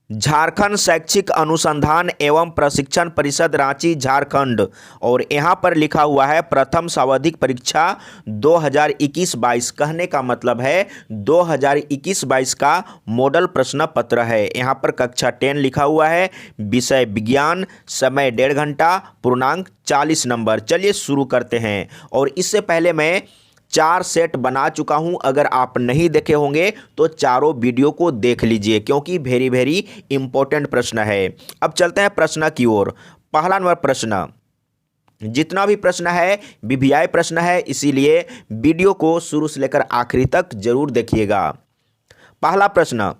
झारखंड शैक्षिक अनुसंधान एवं प्रशिक्षण परिषद रांची झारखंड। और यहाँ पर लिखा हुआ है प्रथम सावधिक परीक्षा 2021-22। कहने का मतलब है 2021-22 का मॉडल प्रश्न पत्र है। यहाँ पर कक्षा 10 लिखा हुआ है, विषय विज्ञान, समय 1.5 घंटा, पूर्णांक 40 नंबर। चलिए शुरू करते हैं। और इससे पहले मैं 4 सेट बना चुका हूं। अगर आप नहीं देखे होंगे तो चारों वीडियो को देख लीजिए, क्योंकि वेरी वेरी इंपॉर्टेंट प्रश्न है। अब चलते हैं प्रश्न की ओर। पहला नंबर प्रश्न, जितना भी प्रश्न है वीवीआई प्रश्न है, इसीलिए वीडियो को शुरू से लेकर आखिरी तक जरूर देखिएगा। पहला प्रश्न,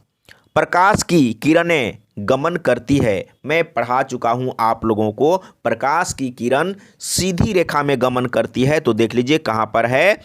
प्रकाश की किरणें गमन करती है। मैं पढ़ा चुका हूं आप लोगों को, प्रकाश की किरण सीधी रेखा में गमन करती है। तो देख लीजिए कहां पर है,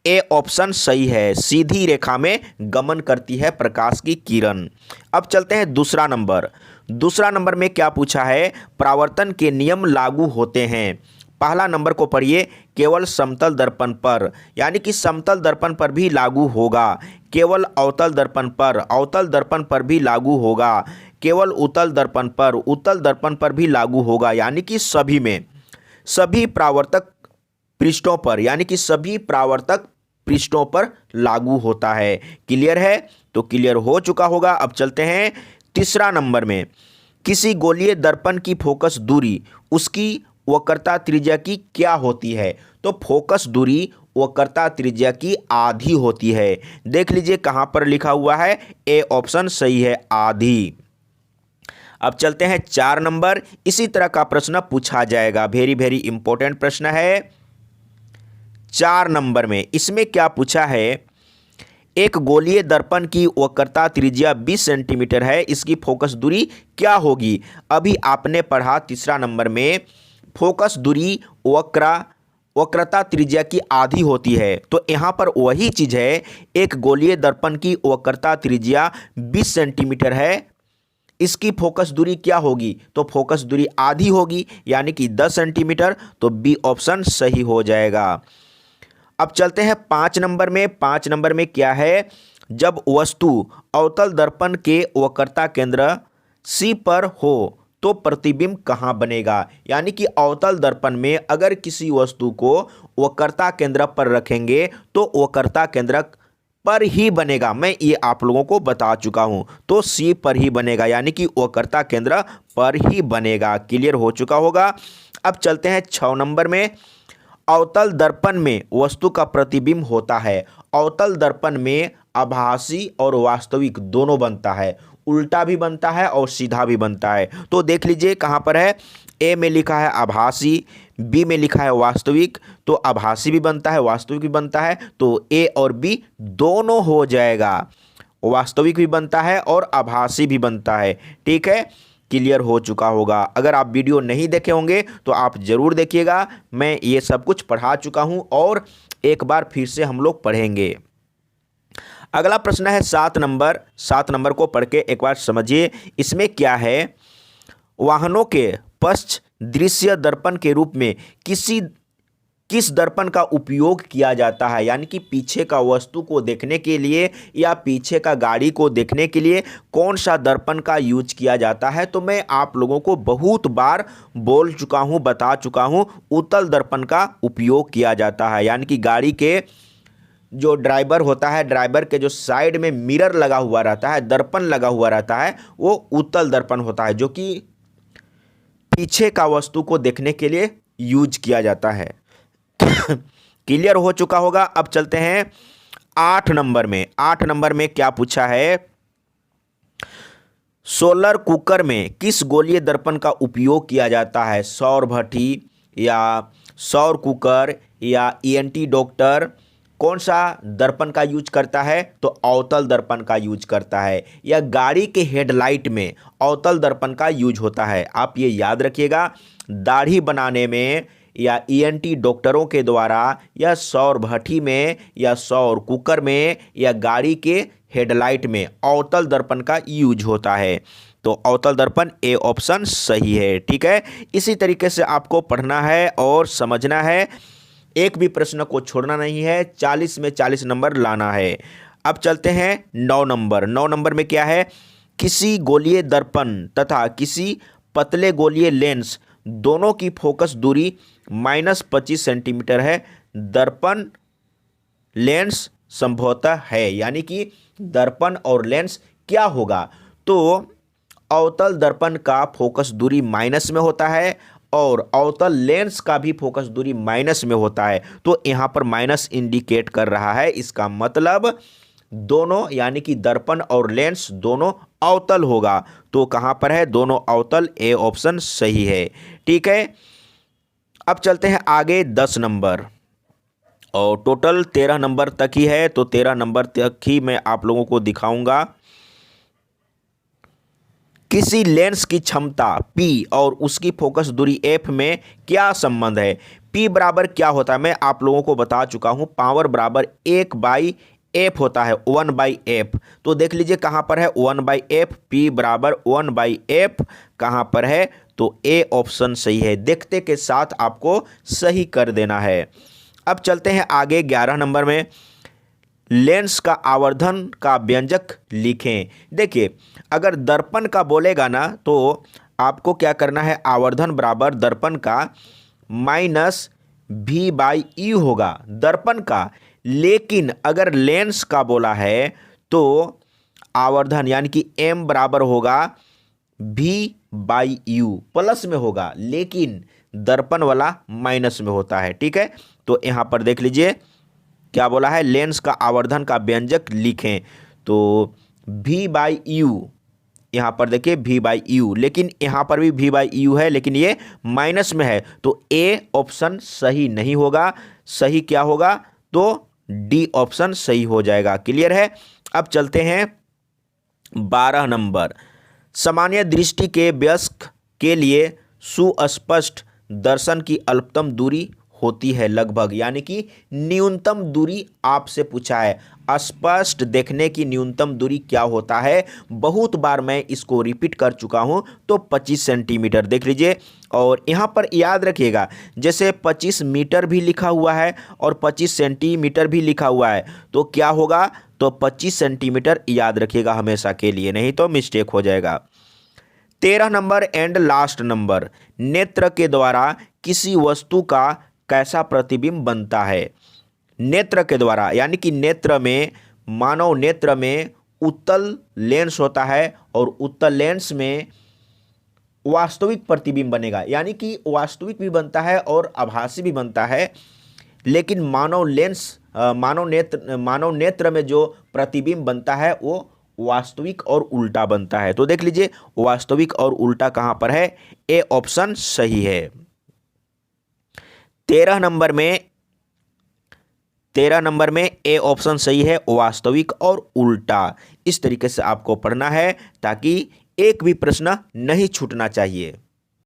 ए ऑप्शन सही है, सीधी रेखा में गमन करती है प्रकाश की किरण। अब चलते हैं दूसरा नंबर। दूसरा नंबर में क्या पूछा है, परावर्तन के नियम लागू होते हैं। पहला नंबर को पढ़िए, केवल समतल दर्पण पर, यानी कि समतल दर्पण पर भी लागू होगा। केवल अवतल दर्पण पर, अवतल दर्पण पर भी लागू होगा। केवल उत्तल दर्पण पर, उत्तल दर्पण पर भी लागू होगा। यानी कि सभी में, सभी परावर्तक पृष्ठों पर, यानी कि सभी परावर्तक पृष्ठों पर लागू होता है। क्लियर है? तो क्लियर हो चुका होगा। अब चलते हैं तीसरा नंबर में। किसी गोलीय दर्पण की फोकस दूरी उसकी वक्रता त्रिज्या की क्या होती है? तो फोकस दूरी वक्रता त्रिज्या की आधी होती है। देख लीजिए कहां पर लिखा हुआ है, ए ऑप्शन सही है, आधी। अब चलते हैं 4 नंबर। इसी तरह का प्रश्न पूछा जाएगा, वेरी वेरी इंपॉर्टेंट प्रश्न है। 4 नंबर में इसमें क्या पूछा है, एक गोलीय दर्पण की वक्रता त्रिज्या 20 सेंटीमीटर है, इसकी फोकस दूरी क्या होगी? अभी आपने पढ़ा तीसरा नंबर में, फोकस दूरी वक्रता त्रिज्या की आधी होती है। तो यहाँ पर वही चीज है, एक गोलीय दर्पण की वक्रता त्रिज्या 20 सेंटीमीटर है, इसकी फोकस दूरी क्या होगी? तो फोकस दूरी आधी होगी, यानी कि 10 सेंटीमीटर। तो बी ऑप्शन सही हो जाएगा। अब चलते हैं 5 नंबर में। 5 नंबर में क्या है, जब वस्तु अवतल दर्पण के वक्रता केंद्र सी पर हो तो प्रतिबिंब कहाँ बनेगा? यानी कि अवतल दर्पण में अगर किसी वस्तु को वक्रता केंद्र पर रखेंगे तो वक्रता केंद्र पर ही बनेगा। मैं ये आप लोगों को बता चुका हूं। तो सी पर ही बनेगा, यानी कि वक्रता केंद्र पर ही बनेगा। क्लियर हो चुका होगा। अब चलते हैं 6 नंबर में। अवतल दर्पण में वस्तु का प्रतिबिंब होता है। अवतल दर्पण में आभासी और वास्तविक दोनों बनता है, उल्टा भी बनता है और सीधा भी बनता है। तो देख लीजिए कहां पर है, ए में लिखा है आभासी, बी में लिखा है वास्तविक। तो आभासी भी बनता है, वास्तविक भी बनता है। तो ए और बी दोनों हो जाएगा, वास्तविक भी बनता है और आभासी भी बनता है। ठीक है, क्लियर हो चुका होगा। अगर आप वीडियो नहीं देखे होंगे तो आप जरूर देखिएगा, मैं ये सब कुछ पढ़ा चुका हूं और एक बार फिर से हम लोग पढ़ेंगे। अगला प्रश्न है 7 नंबर। 7 नंबर को पढ़ के एक बार समझिए, इसमें क्या है, वाहनों के पश्च दृश्य दर्पण के रूप में किस दर्पण का उपयोग किया जाता है? यानी कि पीछे का वस्तु को देखने के लिए या पीछे का गाड़ी को देखने के लिए कौन सा दर्पण का यूज किया जाता है? तो मैं आप लोगों को बहुत बार बोल चुका हूं, बता चुका हूं, उत्तल दर्पण का उपयोग किया जाता है। यानी कि गाड़ी के जो ड्राइवर होता है, ड्राइवर के जो साइड में मिरर लगा हुआ रहता है, दर्पण लगा हुआ रहता है, वो उत्तल दर्पण होता है, जो कि पीछे का वस्तु को देखने के लिए यूज किया जाता है। क्लियर हो चुका होगा। अब चलते हैं 8 नंबर में। 8 नंबर में क्या पूछा है, सोलर कुकर में किस गोलीय दर्पण का उपयोग किया जाता है? सौर भट्टी या सौर कुकर या ईएनटी डॉक्टर कौन सा दर्पण का यूज करता है? तो अवतल दर्पण का यूज करता है। या गाड़ी के हेडलाइट में अवतल दर्पण का यूज होता है। आप ये याद रखिएगा, दाढ़ी बनाने में या ईएनटी डॉक्टरों के द्वारा या सौर भट्टी में या सौर कुकर में या गाड़ी के हेडलाइट में अवतल दर्पण का यूज होता है। तो अवतल दर्पण ए ऑप्शन सही है। ठीक है, इसी तरीके से आपको पढ़ना है और समझना है, एक भी प्रश्न को छोड़ना नहीं है, 40 में 40 नंबर लाना है। अब चलते हैं 9 नंबर। 9 नंबर में क्या है, किसी गोलीय दर्पण तथा किसी पतले गोलीय लेंस दोनों की फोकस दूरी -25 सेंटीमीटर है, दर्पण लेंस संभवतः है। यानी कि दर्पण और लेंस क्या होगा, तो अवतल दर्पण का फोकस दूरी माइनस में होता है और अवतल लेंस का भी फोकस दूरी माइनस में होता है। तो यहाँ पर माइनस इंडिकेट कर रहा है, इसका मतलब दोनों यानी कि दर्पण और लेंस दोनों अवतल होगा। तो कहाँ पर है, दोनों अवतल, ए ऑप्शन सही है। ठीक है, अब चलते हैं आगे 10 नंबर, और टोटल 13 नंबर तक ही है, तो 13 नंबर तक ही मैं आप लोगों को दिखाऊंगा। किसी लेंस की क्षमता P और उसकी फोकस दूरी f में क्या संबंध है। P बराबर क्या होता है, मैं आप लोगों को बता चुका हूं, पावर बराबर 1/f होता है, 1/f। तो देख लीजिए कहां पर है 1/f, P बराबर 1/f कहां पर है, तो A ऑप्शन सही है। देखते के साथ आपको सही कर देना है। अब चलते हैं आगे 11 नंबर में, लेंस का आवर्धन का व्यंजक लिखें। देखिए अगर दर्पण का बोलेगा ना, तो आपको क्या करना है, आवर्धन बराबर दर्पण का -v/u होगा दर्पण का। लेकिन अगर लेंस का बोला है तो आवर्धन यानी कि m बराबर होगा v/u, प्लस में होगा, लेकिन दर्पण वाला माइनस में होता है। ठीक है, तो यहां पर देख लीजिए क्या बोला है, लेंस का आवर्धन का व्यंजक लिखें, तो v/u, यहां पर देखिए v/u, लेकिन यहां पर भी v/u है, लेकिन ये माइनस में है, तो A ऑप्शन सही नहीं होगा। सही क्या होगा, तो D ऑप्शन सही हो जाएगा। क्लियर है। अब चलते हैं 12 नंबर, सामान्य दृष्टि के वयस्क के लिए सुस्पष्ट दर्शन की अल्पतम दूरी होती है लगभग, यानी कि न्यूनतम दूरी आपसे पूछा है, स्पष्ट देखने की न्यूनतम दूरी क्या होता है। बहुत बार मैं इसको रिपीट कर चुका हूं, तो 25 सेंटीमीटर देख लीजिए। और यहां पर याद रखिएगा, जैसे 25 मीटर भी लिखा हुआ है और 25 सेंटीमीटर भी लिखा हुआ है, तो क्या होगा, तो 25 सेंटीमीटर याद रखिएगा हमेशा के लिए, नहीं तो मिस्टेक हो जाएगा। 13 नंबर एंड लास्ट नंबर, नेत्र के द्वारा किसी वस्तु का कैसा प्रतिबिंब बनता है। नेत्र के द्वारा यानी कि नेत्र में, मानव नेत्र में उत्तल लेंस होता है और उत्तल लेंस में वास्तविक प्रतिबिंब बनेगा, यानी कि वास्तविक भी बनता है और आभासी भी बनता है। लेकिन मानव नेत्र में जो प्रतिबिंब बनता है वो वास्तविक और उल्टा बनता है। तो देख लीजिए वास्तविक और उल्टा कहां पर है, ए ऑप्शन सही है। 13 नंबर में ए ऑप्शन सही है, वास्तविक और उल्टा। इस तरीके से आपको पढ़ना है ताकि एक भी प्रश्न नहीं छूटना चाहिए।